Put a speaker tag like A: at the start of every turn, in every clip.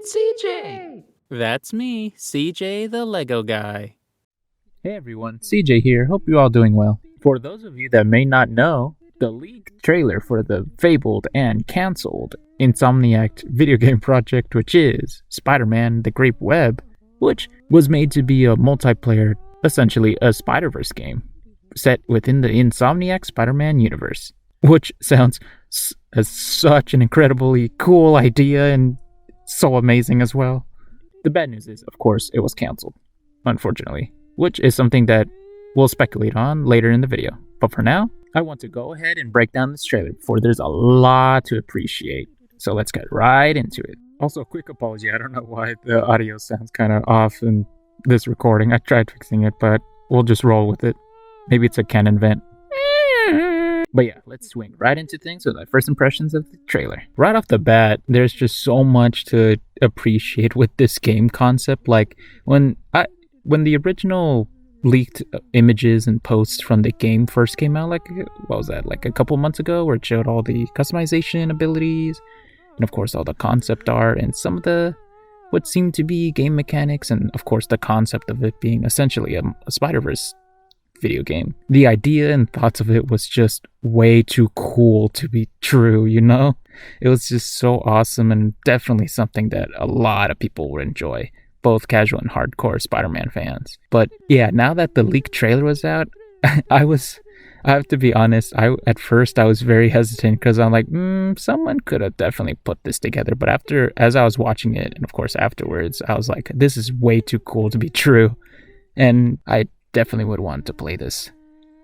A: it's CJ!
B: That's me, CJ the Lego guy.
C: Hey everyone, CJ here. Hope you're all doing well. For those of you that may not know, the leaked trailer for the fabled and cancelled Insomniac video game project, which is Spider-Man The Great Web, which was made to be a multiplayer, essentially a Spider-Verse game, set within the Insomniac Spider-Man universe, which sounds as such an incredibly cool idea and so amazing as well. The bad news is, of course, it was cancelled, unfortunately, which is something that we'll speculate on later in the video. But for now, I want to go ahead and break down this trailer before there's a lot to appreciate. So let's get right into it. Also, quick apology, I don't know why the audio sounds kind of off in this recording. I tried fixing it, but we'll just roll with it. Maybe it's a Canon vent. But yeah, let's swing right into things with my first impressions of the trailer. Right off the bat, there's just so much to appreciate with this game concept. Like when the original leaked images and posts from the game first came out, like what was that, like a couple months ago, where it showed all the customization abilities and of course all the concept art and some of the what seemed to be game mechanics, and of course the concept of it being essentially a Spider-Verse video game. The idea and thoughts of it was just way too cool to be true, you know? It was just so awesome and definitely something that a lot of people would enjoy, both casual and hardcore Spider-Man fans. But yeah, now that the leaked trailer was out, I have to be honest, at first I was very hesitant because I'm like, someone could have definitely put this together. But as I was watching it, and of course afterwards, I was like, this is way too cool to be true. And I definitely would want to play this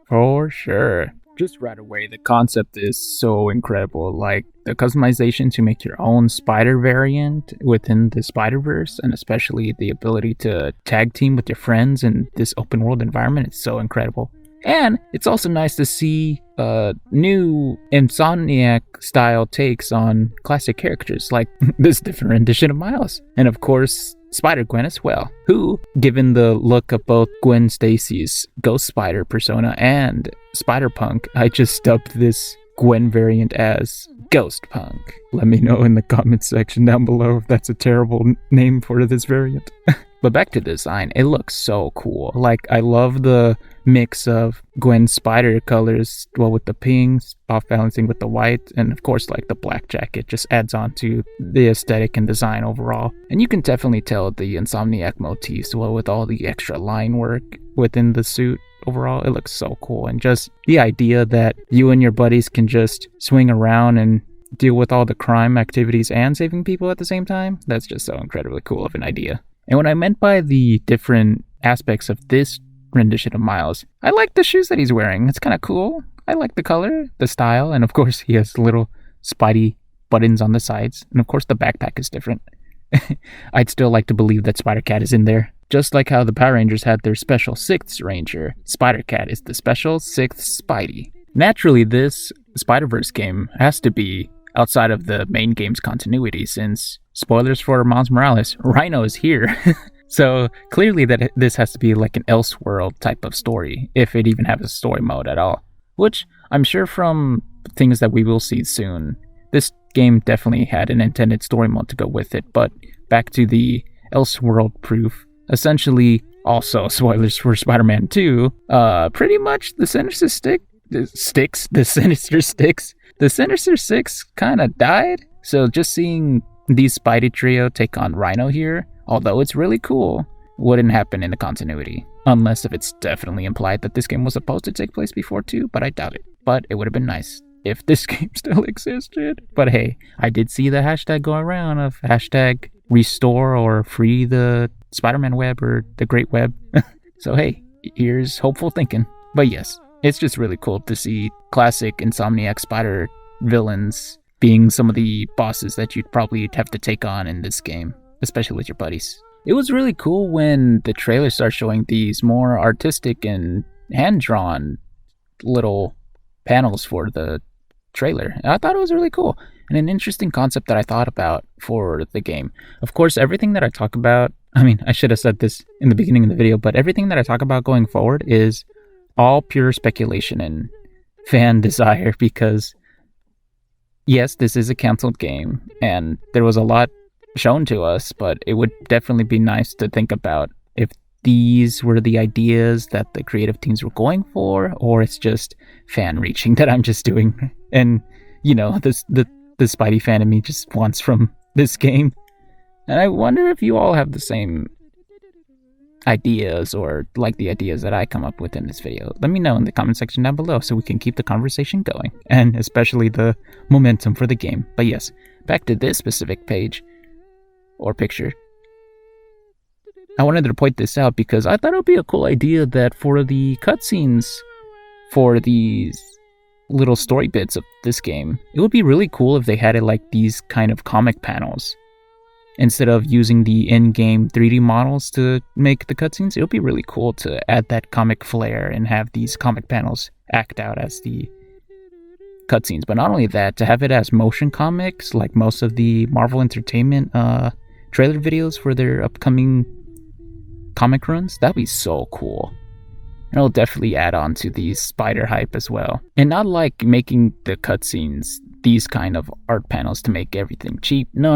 C: for sure. Just right away, the concept is so incredible. Like the customization to make your own spider variant within the Spider-Verse, and especially the ability to tag team with your friends in this open world environment, it's so incredible. And it's also nice to see new Insomniac style takes on classic characters, like this different rendition of Miles, and of course Spider-Gwen as well, who, given the look of both Gwen Stacy's Ghost Spider persona and Spider-Punk, I just dubbed this Gwen variant as Ghost Punk. Let me know in the comments section down below if that's a terrible name for this variant. But back to design, it looks so cool. Like, I love the mix of Gwen's spider colors, well, with the pinks, off balancing with the white, and of course, like the black jacket just adds on to the aesthetic and design overall. And you can definitely tell the Insomniac motifs, well, with all the extra line work within the suit. Overall, it looks so cool. And just the idea that you and your buddies can just swing around and deal with all the crime activities and saving people at the same time, that's just so incredibly cool of an idea. And what I meant by the different aspects of this rendition of Miles, I like the shoes that he's wearing. It's kind of cool. I like the color, the style, and of course he has little Spidey buttons on the sides. And of course the backpack is different. I'd still like to believe that Spider-Cat is in there. Just like how the Power Rangers had their special 6th Ranger, Spider-Cat is the special 6th Spidey. Naturally, this Spider-Verse game has to be outside of the main game's continuity, since, spoilers for Miles Morales, Rhino is here. So clearly that this has to be like an Elseworld type of story, if it even has a story mode at all. Which, I'm sure from things that we will see soon, this game definitely had an intended story mode to go with it. But back to the Elseworld proof, essentially, also spoilers for Spider-Man 2, pretty much the Sinister Six kind of died. So just seeing these Spidey trio take on Rhino here, although it's really cool, wouldn't happen in the continuity. Unless if it's definitely implied that this game was supposed to take place before 2, but I doubt it. But it would have been nice if this game still existed. But hey, I did see the hashtag go around of hashtag restore or free the Spider-Man web or the Great Web. So hey, here's hopeful thinking. But yes, it's just really cool to see classic Insomniac Spider villains being some of the bosses that you'd probably have to take on in this game, especially with your buddies. It was really cool when the trailer started showing these more artistic and hand-drawn little panels for the trailer. I thought it was really cool and an interesting concept that I thought about for the game. Of course, everything that I talk about, I should have said this in the beginning of the video, but everything that I talk about going forward is all pure speculation and fan desire, because yes, this is a canceled game, and there was a lot shown to us, but it would definitely be nice to think about if these were the ideas that the creative teams were going for, or it's just fan reaching that I'm just doing. And, you know, the Spidey fan in me just wants from this game. And I wonder if you all have the same ideas or like the ideas that I come up with in this video. Let me know in the comment section down below so we can keep the conversation going, and especially the momentum for the game. But yes, back to this specific page or picture. I wanted to point this out because I thought it would be a cool idea that for the cutscenes for these little story bits of this game, it would be really cool if they had it like these kind of comic panels. Instead of using the in-game 3D models to make the cutscenes, it would be really cool to add that comic flair and have these comic panels act out as the cutscenes. But not only that, to have it as motion comics, like most of the Marvel Entertainment trailer videos for their upcoming comic runs, that'd be so cool. And it'll definitely add on to the spider hype as well. And not like making the cutscenes these kind of art panels to make everything cheap. No.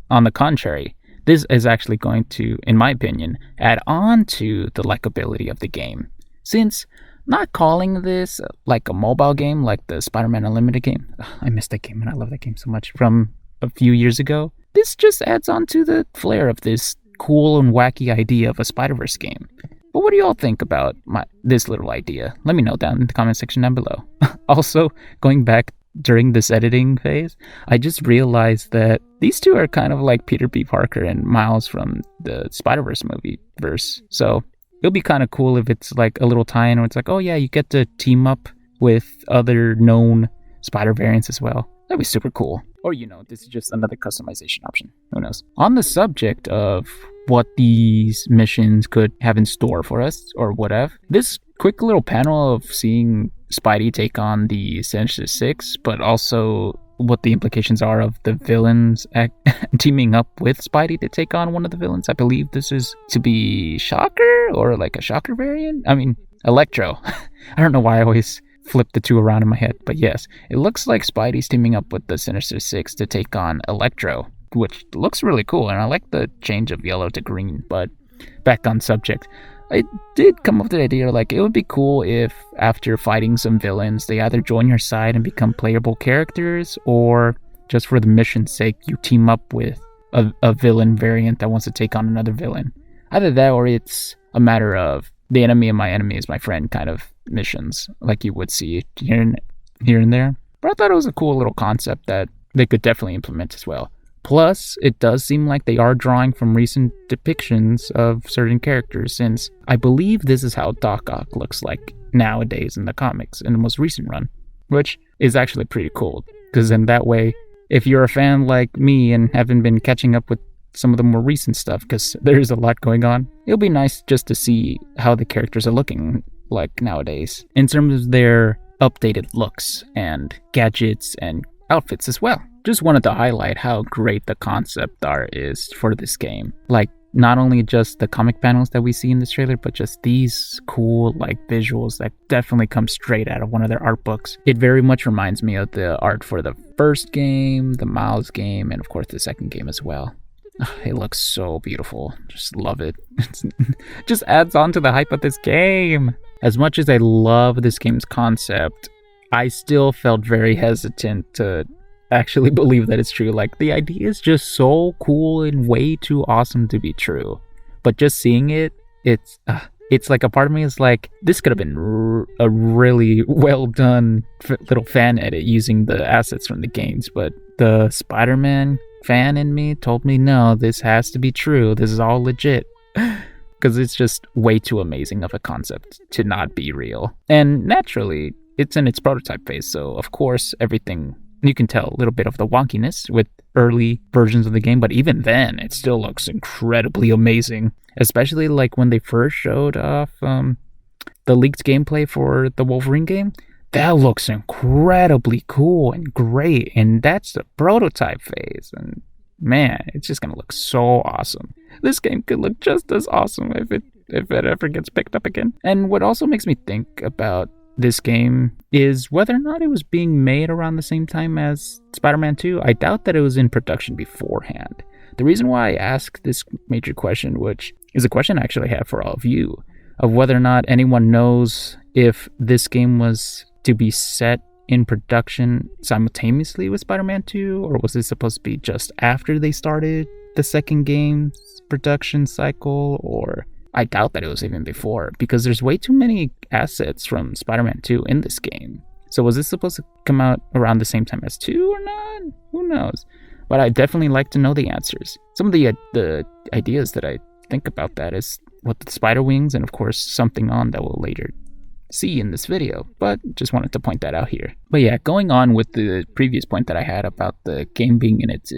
C: On the contrary, this is actually going to, in my opinion, add on to the likability of the game. Since not calling this like a mobile game like the Spider-Man Unlimited game, I missed that game and I love that game so much from a few years ago, this just adds on to the flair of this cool and wacky idea of a Spider-Verse game. But what do you all think about this little idea? Let me know down in the comment section down below. Also, going back during this editing phase, I just realized that these two are kind of like Peter B. Parker and Miles from the Spider-Verse movie verse. So it'll be kind of cool if it's like a little tie-in where it's like, oh yeah, you get to team up with other known Spider variants as well. That'd be super cool. Or, you know, this is just another customization option. Who knows? On the subject of what these missions could have in store for us, or whatever, this quick little panel of seeing Spidey take on the Sinister Six, but also what the implications are of the villains teaming up with Spidey to take on one of the villains. I believe this is to be Shocker, or like a Shocker variant. I mean, Electro. I don't know why I always flip the two around in my head, but yes, it looks like Spidey's teaming up with the Sinister Six to take on Electro, which looks really cool, and I like the change of yellow to green. But back on subject, I did come up with the idea, like, it would be cool if after fighting some villains, they either join your side and become playable characters, or just for the mission's sake, you team up with a villain variant that wants to take on another villain. Either that, or it's a matter of the enemy of my enemy is my friend kind of missions, like you would see here and there. But I thought it was a cool little concept that they could definitely implement as well. Plus, it does seem like they are drawing from recent depictions of certain characters, since I believe this is how Doc Ock looks like nowadays in the comics in the most recent run, which is actually pretty cool, because in that way, if you're a fan like me and haven't been catching up with some of the more recent stuff, because there's a lot going on, it'll be nice just to see how the characters are looking like nowadays in terms of their updated looks and gadgets and outfits as well. Just wanted to highlight how great the concept art is for this game. Like, not only just the comic panels that we see in this trailer, but just these cool like visuals that definitely come straight out of one of their art books. It very much reminds me of the art for the first game, the Miles game, and of course the second game as well. It looks so beautiful. Just love it. Just adds on to the hype of this game. As much as I love this game's concept, I still felt very hesitant to actually believe that it's true. Like, the idea is just so cool and way too awesome to be true. But just seeing it, it's like a part of me is like, this could have been a really well done little fan edit using the assets from the games. But the Spider-Man fan in me told me, no, this has to be true. This is all legit. Because it's just way too amazing of a concept to not be real. And naturally, it's in its prototype phase, so of course everything, you can tell a little bit of the wonkiness with early versions of the game, but even then it still looks incredibly amazing. Especially like when they first showed off the leaked gameplay for the Wolverine game. That looks incredibly cool and great, and that's the prototype phase, and man, it's just gonna look so awesome. This game could look just as awesome if it ever gets picked up again. And what also makes me think about this game is whether or not it was being made around the same time as Spider-Man 2. I doubt that it was in production beforehand. The reason why I ask this major question, which is a question I actually have for all of you, of whether or not anyone knows if this game was to be set in production simultaneously with Spider-Man 2, or was it supposed to be just after they started the second game's production cycle, or I doubt that it was even before, because there's way too many assets from Spider-Man 2 in this game. So was this supposed to come out around the same time as 2 or not? Who knows? But I'd definitely like to know the answers. Some of the ideas that I think about that is what the spider wings, and of course something on that we'll later see in this video, but just wanted to point that out here. But yeah, going on with the previous point that I had about the game being in its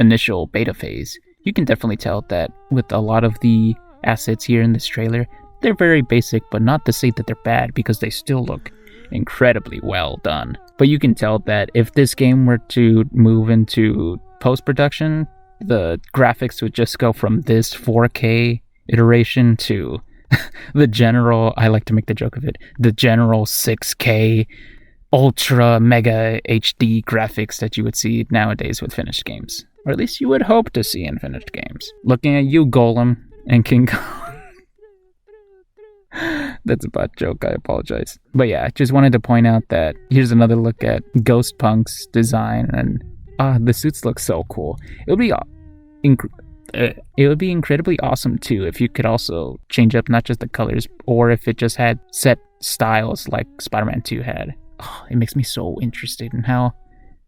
C: initial beta phase, you can definitely tell that with a lot of the assets here in this trailer, they're very basic, but not to say that they're bad, because they still look incredibly well done. But you can tell that if this game were to move into post-production, the graphics would just go from this 4K iteration to the general, I like to make the joke of it, the general 6K ultra mega HD graphics that you would see nowadays with finished games. Or at least you would hope to see in finished games. Looking at you, Golem and King Kong. That's a bad joke, I apologize. But yeah, I just wanted to point out that here's another look at Ghost Punk's design, and the suits look so cool. It would be incredibly awesome too if you could also change up not just the colors, or if it just had set styles like Spider-Man 2 had. It makes me so interested in how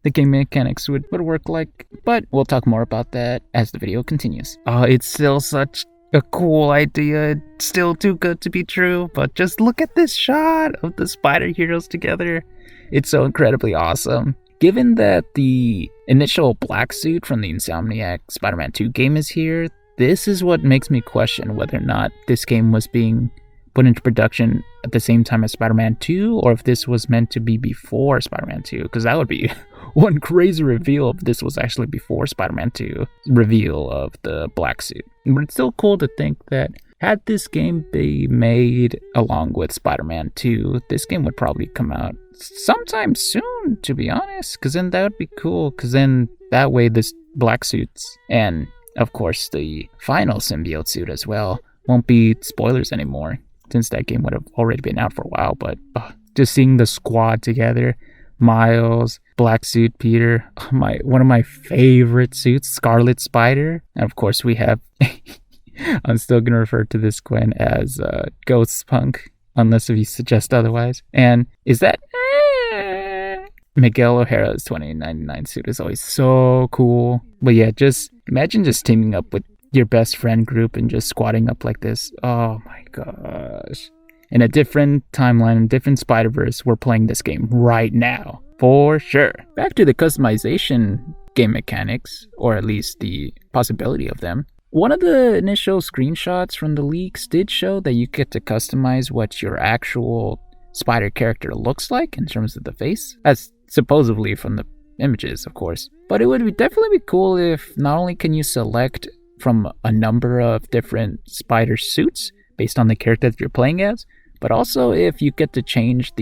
C: the game mechanics would work like, but we'll talk more about that as the video continues. It's still such a cool idea, it's still too good to be true, but just look at this shot of the spider heroes together. It's so incredibly awesome. Given that the initial black suit from the Insomniac Spider-Man 2 game is here, this is what makes me question whether or not this game was being put into production at the same time as Spider-Man 2, or if this was meant to be before Spider-Man 2, because that would be one crazy reveal if this was actually before Spider-Man 2 reveal of the black suit. But it's still cool to think that had this game be made along with Spider-Man 2, this game would probably come out sometime soon, to be honest, because then that would be cool, because then that way this black suits, and of course the final symbiote suit as well, won't be spoilers anymore, since that game would have already been out for a while. But just seeing the squad together, Miles, Black Suit Peter, one of my favorite suits, Scarlet Spider, and of course we have I'm still gonna refer to this Gwen as Ghost Punk, unless if you suggest otherwise. And is that Miguel O'Hara's 2099 suit is always so cool. But yeah, just imagine just teaming up with your best friend group and just squatting up like this. Oh my gosh. In a different timeline, a different Spider-Verse, we're playing this game right now, for sure. Back to the customization game mechanics, or at least the possibility of them. One of the initial screenshots from the leaks did show that you get to customize what your actual spider character looks like in terms of the face, as supposedly from the images, of course. But it would definitely be cool if not only can you select from a number of different spider suits based on the character that you're playing as, but also if you get to change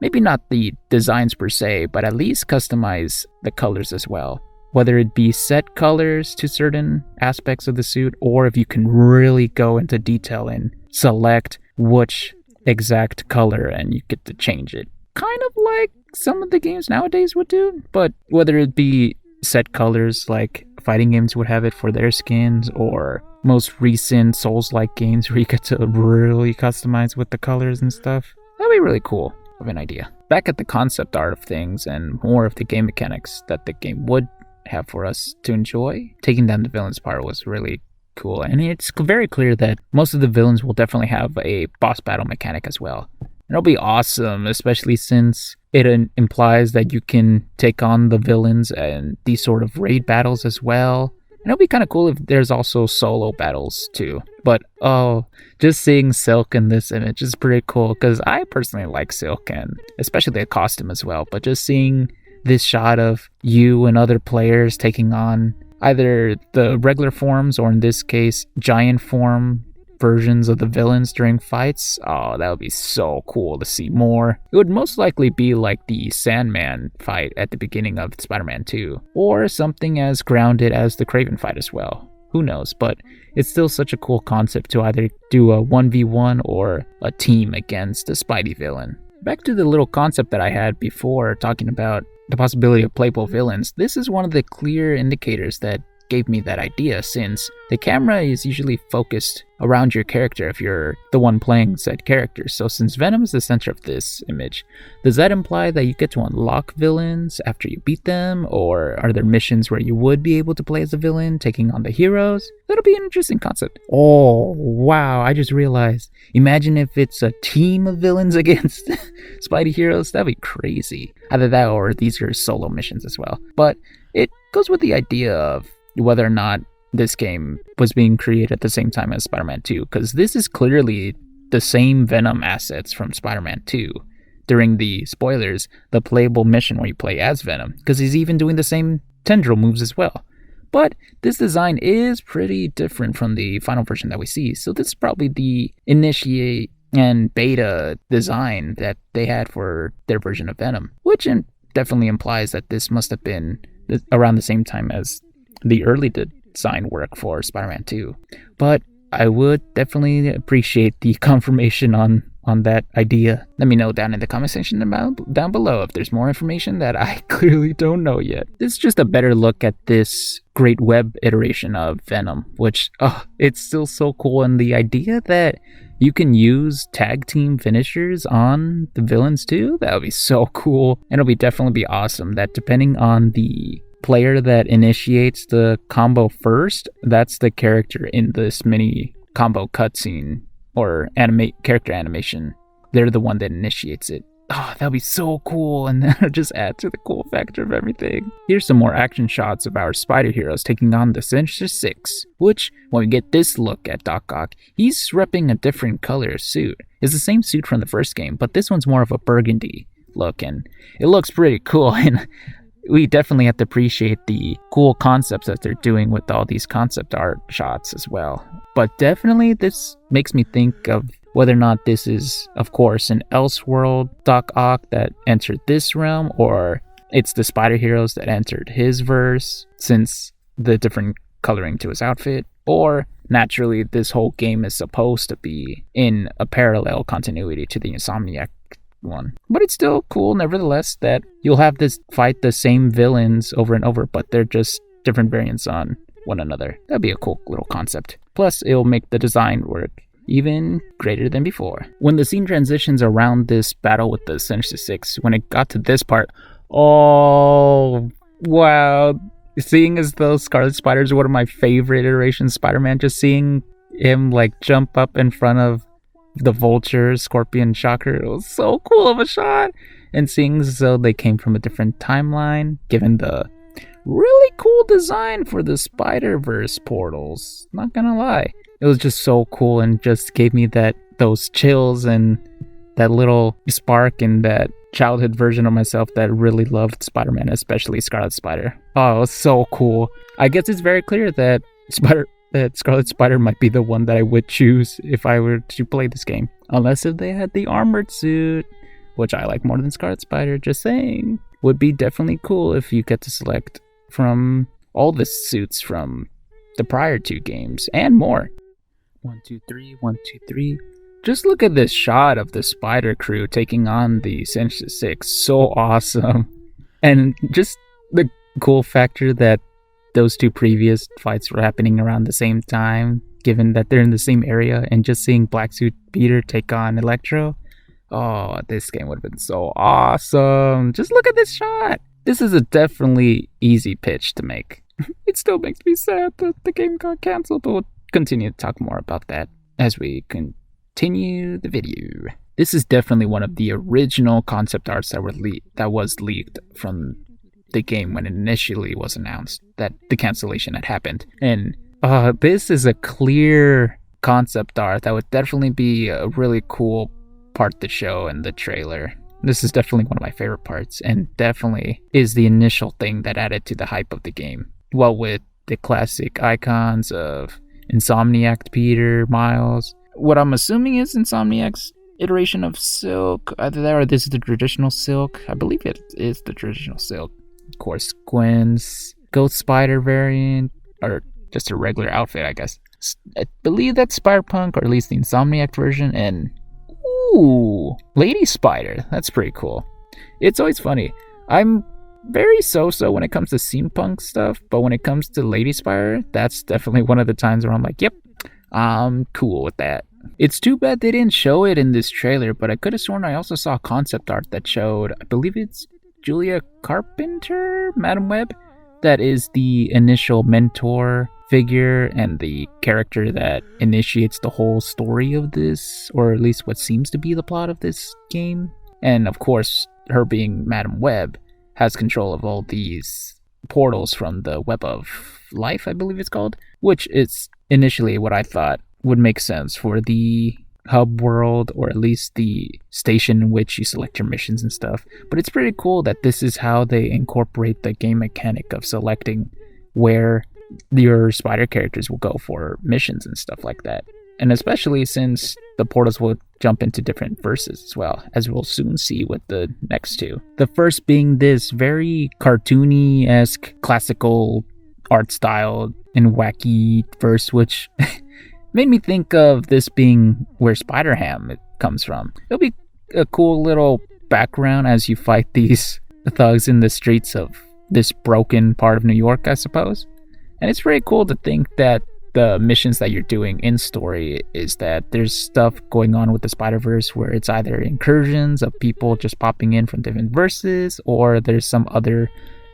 C: maybe not the designs per se, but at least customize the colors as well. Whether it be set colors to certain aspects of the suit, or if you can really go into detail and select which exact color and you get to change it. Kind of like some of the games nowadays would do, but whether it be set colors like fighting games would have it for their skins, or most recent Souls-like games where you get to really customize with the colors and stuff. That'd be really cool of an idea. Back at the concept art of things and more of the game mechanics that the game would have for us to enjoy, taking down the villains part was really cool. And it's very clear that most of the villains will definitely have a boss battle mechanic as well. And it'll be awesome, especially since it implies that you can take on the villains and these sort of raid battles as well. And it'll be kind of cool if there's also solo battles too. But just seeing Silk in this image is pretty cool, because I personally like Silk, and especially the costume as well. But just seeing this shot of you and other players taking on either the regular forms, or in this case giant form versions of the villains during fights. Oh, that would be so cool to see more. It would most likely be like the Sandman fight at the beginning of Spider-Man 2, or something as grounded as the Kraven fight as well. Who knows, but it's still such a cool concept to either do a 1v1 or a team against a Spidey villain. Back to the little concept that I had before talking about the possibility of playable villains, this is one of the clear indicators that gave me that idea, since the camera is usually focused around your character if you're the one playing said character. So since Venom is the center of this image, does that imply that you get to unlock villains after you beat them, or are there missions where you would be able to play as a villain taking on the heroes? That'll be an interesting concept. Oh wow, I just realized, imagine if it's a team of villains against Spidey heroes. That'd be crazy. Either that or these are solo missions as well. But it goes with the idea of whether or not this game was being created at the same time as Spider-Man 2, because this is clearly the same Venom assets from Spider-Man 2 during the spoilers, the playable mission where you play as Venom, because he's even doing the same tendril moves as well. But this design is pretty different from the final version that we see, so this is probably the initiate and beta design that they had for their version of Venom, which definitely implies that this must have been around the same time as the early design work for Spider-Man 2. But I would definitely appreciate the confirmation on that idea. Let me know down in the comment section down below if there's more information that I clearly don't know yet. This is just a better look at this great web iteration of Venom, which, it's still so cool. And the idea that you can use tag team finishers on the villains too, that would be so cool. And it'll definitely be awesome that depending on the player that initiates the combo first, that's the character in this mini combo cutscene or character animation. They're the one that initiates it. Oh, that'd be so cool, and that'll just add to the cool factor of everything. Here's some more action shots of our spider heroes taking on the Sinister Six, which, when we get this look at Doc Ock, he's repping a different color suit. It's the same suit from the first game, but this one's more of a burgundy look, and it looks pretty cool, and we definitely have to appreciate the cool concepts that they're doing with all these concept art shots as well. But definitely this makes me think of whether or not this is, of course, an Elseworld Doc Ock that entered this realm, or it's the spider heroes that entered his verse, since the different coloring to his outfit, or naturally this whole game is supposed to be in a parallel continuity to the Insomniac one. But it's still cool nevertheless that you'll have this fight the same villains over and over, but they're just different variants on one another. That'd be a cool little concept. Plus it'll make the design work even greater than before. When the scene transitions around this battle with the Sinister Six, when it got to this part, oh wow, seeing as though Scarlet Spider is one of my favorite iterations of Spider-Man, just seeing him like jump up in front of the Vulture, Scorpion, Shocker, it was so cool of a shot. And seeing as though they came from a different timeline, given the really cool design for the Spider-Verse portals, not gonna lie, it was just so cool and just gave me those chills and that little spark in that childhood version of myself that really loved Spider-Man, especially Scarlet Spider. Oh, it was so cool. I guess it's very clear that Scarlet Spider might be the one that I would choose if I were to play this game. Unless if they had the armored suit, which I like more than Scarlet Spider, just saying. Would be definitely cool if you get to select from all the suits from the prior two games and more. 1, 2, 3, 1, 2, 3. Just look at this shot of the Spider crew taking on the Sinister Six. So awesome. And just the cool factor that those two previous fights were happening around the same time, given that they're in the same area, and just seeing Black Suit Peter take on Electro. Oh, this game would have been so awesome. Just look at this shot. This is a definitely easy pitch to make. It still makes me sad that the game got canceled, but we'll continue to talk more about that as we continue the video. This is definitely one of the original concept arts that was leaked from the game when it initially was announced that the cancellation had happened. And this is a clear concept art that would definitely be a really cool part to show in the trailer. This is definitely one of my favorite parts, and definitely is the initial thing that added to the hype of the game. Well, with the classic icons of Insomniac Peter, Miles. What I'm assuming is Insomniac's iteration of Silk. Either that or this is the traditional Silk. I believe it is the traditional Silk. Of course, Gwen's Ghost Spider variant, or just a regular outfit, I guess. I believe that's Spider-Punk, or at least the Insomniac version, and ooh, Lady Spider. That's pretty cool. It's always funny. I'm very so-so when it comes to steampunk stuff, but when it comes to Lady Spider, that's definitely one of the times where I'm like, yep, I'm cool with that. It's too bad they didn't show it in this trailer, but I could have sworn I also saw concept art that showed, I believe it's Julia Carpenter, Madam Web, that is the initial mentor figure and the character that initiates the whole story of this, or at least what seems to be the plot of this game. And of course, her being Madam Web has control of all these portals from the Web of Life, I believe it's called, which is initially what I thought would make sense for the hub world, or at least the station in which you select your missions and stuff. But it's pretty cool that this is how they incorporate the game mechanic of selecting where your spider characters will go for missions and stuff like that. And especially since the portals will jump into different verses as well, as we'll soon see with the next two. The first being this very cartoony-esque classical art style and wacky verse, which made me think of this being where Spider-Ham comes from. It'll be a cool little background as you fight these thugs in the streets of this broken part of New York, I suppose. And it's pretty cool to think that the missions that you're doing in story is that there's stuff going on with the Spider-Verse where it's either incursions of people just popping in from different verses, or there's some other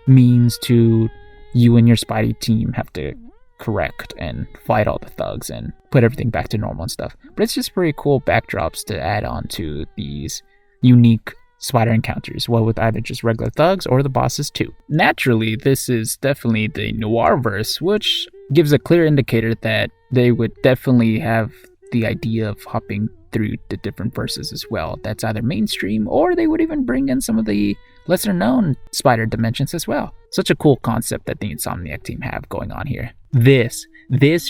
C: means to you and your Spidey team have to correct and fight all the thugs and put everything back to normal and stuff. But it's just pretty cool backdrops to add on to these unique spider encounters, well, with either just regular thugs or the bosses too. Naturally, this is definitely the noir verse, which gives a clear indicator that they would definitely have the idea of hopping through the different verses as well. That's either mainstream, or they would even bring in some of the lesser known spider dimensions as well. Such a cool concept that the Insomniac team have going on here. This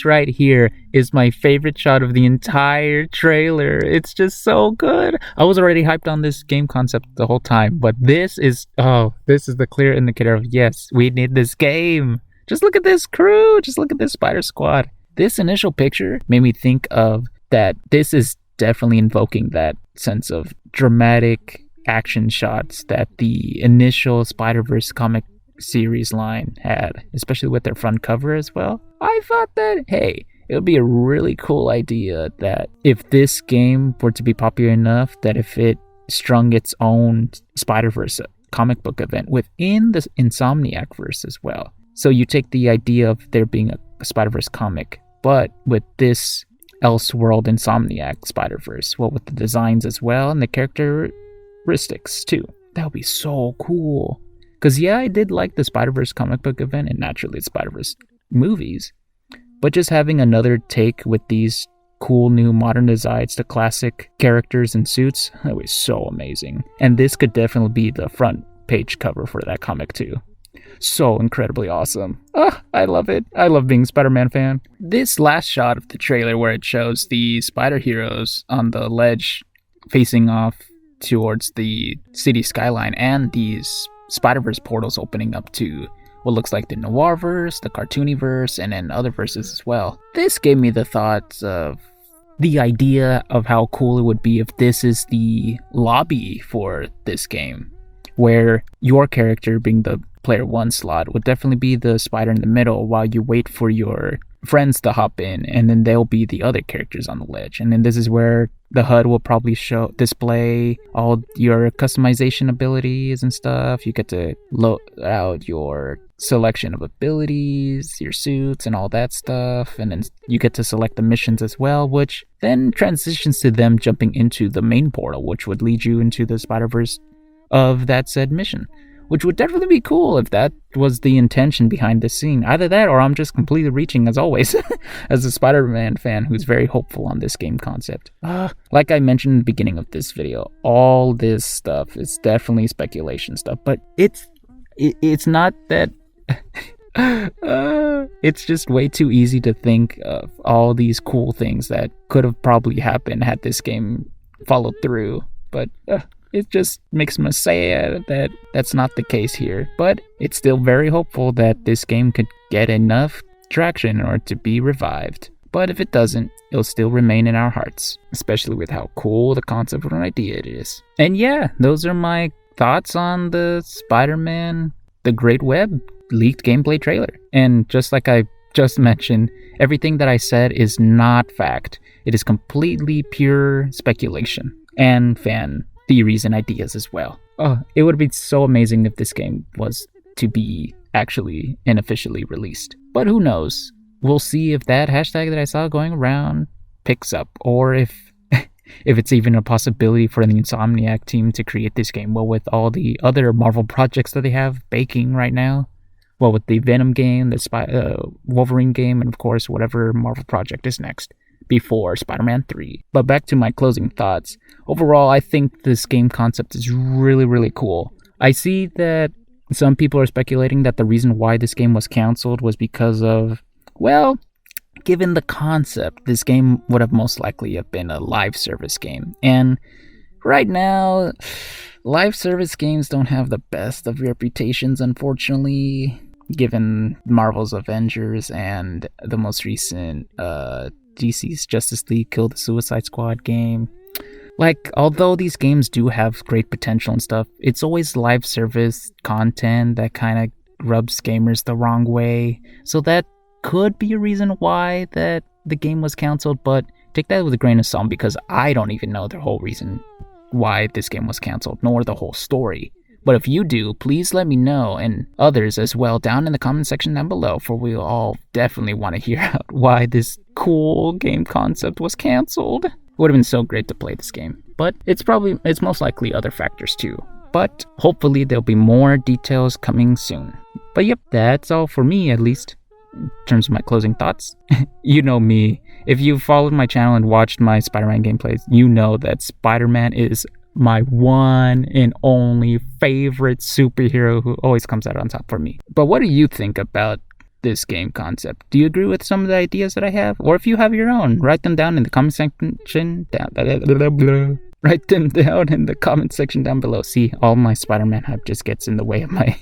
C: right here is my favorite shot of the entire trailer. It's just so good. I was already hyped on this game concept the whole time, but this is the clear indicator of, yes, we need this game. Just look at this crew. Just look at this spider squad. This initial picture made me think of that this is definitely invoking that sense of dramatic action shots that the initial Spider-Verse comic series line had, especially with their front cover as well. I thought that, hey, it would be a really cool idea that if this game were to be popular enough, that if it strung its own Spider-Verse comic book event within the Insomniac verse as well. So you take the idea of there being a Spider-Verse comic, but with this Elseworld Insomniac Spider-Verse, well, with the designs as well and the characteristics too. That would be so cool. Because yeah, I did like the Spider-Verse comic book event and naturally the Spider-Verse movies, but just having another take with these cool new modern designs to classic characters and suits, that was so amazing. And this could definitely be the front page cover for that comic too. So incredibly awesome. I love it. I love being a Spider-Man fan. This last shot of the trailer where it shows the spider heroes on the ledge facing off towards the city skyline and these Spider-Verse portals opening up to what looks like the Noir-verse, the Cartoony-verse, and then other verses as well. This gave me the thoughts of the idea of how cool it would be if this is the lobby for this game, where your character, being the player 1 slot, would definitely be the spider in the middle while you wait for your friends to hop in, and then they'll be the other characters on the ledge. And then this is where the HUD will probably display all your customization abilities and stuff. You get to load out your selection of abilities, your suits, and all that stuff. And then you get to select the missions as well, which then transitions to them jumping into the main portal, which would lead you into the Spider-Verse of that said mission, which would definitely be cool if that was the intention behind this scene. Either that, or I'm just completely reaching as always as a Spider-Man fan who's very hopeful on this game concept. Like I mentioned in the beginning of this video, all this stuff is definitely speculation stuff, but it's not that It's just way too easy to think of all these cool things that could have probably happened had this game followed through. But it just makes me sad that that's not the case here. But it's still very hopeful that this game could get enough traction or to be revived. But if it doesn't, it'll still remain in our hearts, especially with how cool the concept of an idea it is. And yeah, those are my thoughts on the Spider-Man The Great Web leaked gameplay trailer. And just like I just mentioned, everything that I said is not fact. It is completely pure speculation and fan theories and ideas as well. It would be so amazing if this game was to be actually and officially released. But who knows? We'll see if that hashtag that I saw going around picks up, or if it's even a possibility for the Insomniac team to create this game. Well, with all the other Marvel projects that they have baking right now, well, with the Venom game, the Wolverine game, and of course whatever Marvel project is next before Spider-Man 3. But back to my closing thoughts. Overall, I think this game concept is really, really cool. I see that some people are speculating that the reason why this game was canceled was because of, well, given the concept, this game would have most likely have been a live service game. And right now, live service games don't have the best of reputations, unfortunately, given Marvel's Avengers and the most recent DC's Justice League Kill the Suicide Squad game. Like, although these games do have great potential and stuff, it's always live service content that kind of rubs gamers the wrong way. So that could be a reason why that the game was canceled, but take that with a grain of salt because I don't even know the whole reason why this game was canceled, nor the whole story. But if you do, please let me know, and others as well, down in the comment section down below, for we'll all definitely want to hear out why this cool game concept was canceled. It would have been so great to play this game, but it's most likely other factors too. But hopefully there'll be more details coming soon. But yep, that's all for me, at least in terms of my closing thoughts. You know me. If you've followed my channel and watched my Spider-Man gameplays, you know that Spider-Man is my one and only favorite superhero who always comes out on top for me. But what do you think about this game concept? Do you agree with some of the ideas that I have? Or if you have your own, write them down in the comment section write them down in the comment section down below. See, all my Spider-Man hype just gets in the way of my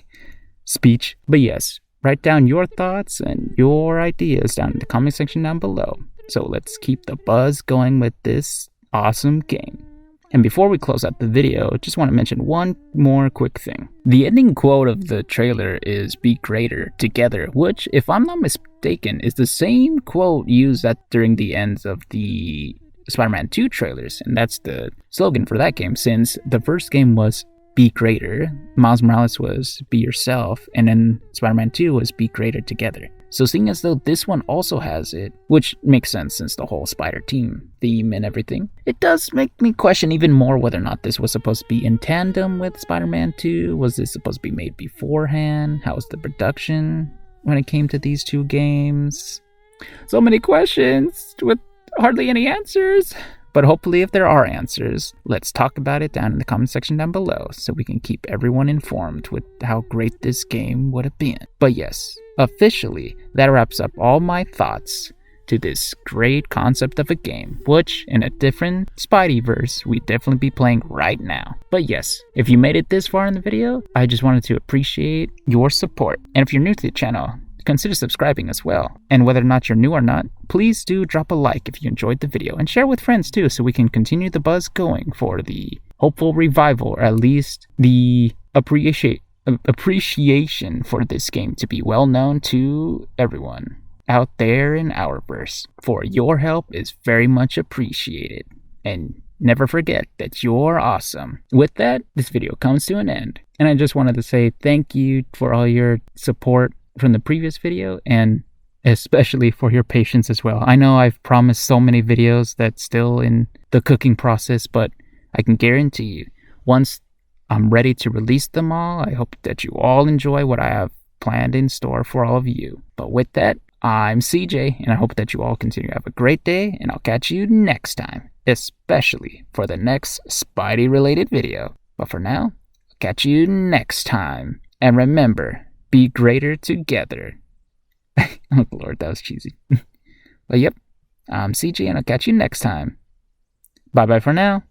C: speech. But yes, write down your thoughts and your ideas down in the comment section down below. So let's keep the buzz going with this awesome game. And before we close out the video, I just want to mention one more quick thing. The ending quote of the trailer is "Be greater together," which, if I'm not mistaken, is the same quote used during the ends of the Spider-Man 2 trailers. And that's the slogan for that game, since the first game was "Be greater," Miles Morales was "Be yourself," and then Spider-Man 2 was "Be greater together." So seeing as though this one also has it, which makes sense since the whole Spider team theme and everything, it does make me question even more whether or not this was supposed to be in tandem with Spider-Man 2. Was this supposed to be made beforehand? How was the production when it came to these two games? So many questions with hardly any answers. But hopefully if there are answers, let's talk about it down in the comment section down below so we can keep everyone informed with how great this game would have been. But yes, officially, that wraps up all my thoughts to this great concept of a game, which in a different Spideyverse, we'd definitely be playing right now. But yes, if you made it this far in the video, I just wanted to appreciate your support. And if you're new to the channel, consider subscribing as well. And whether or not you're new or not, please do drop a like if you enjoyed the video and share with friends too, so we can continue the buzz going for the hopeful revival, or at least the appreciation for this game to be well known to everyone out there in our verse. For your help is very much appreciated. And never forget that you're awesome. With that, this video comes to an end. And I just wanted to say thank you for all your support from the previous video, and especially for your patience as well. I know I've promised so many videos that's still in the cooking process, but I can guarantee you, once I'm ready to release them all, I hope that you all enjoy what I have planned in store for all of you. But with that, I'm CJ, and I hope that you all continue to have a great day, and I'll catch you next time, especially for the next Spidey-related video. But for now, I'll catch you next time. And remember, be greater together. Oh, Lord, that was cheesy. But yep, I'm CJ, and I'll catch you next time. Bye bye for now.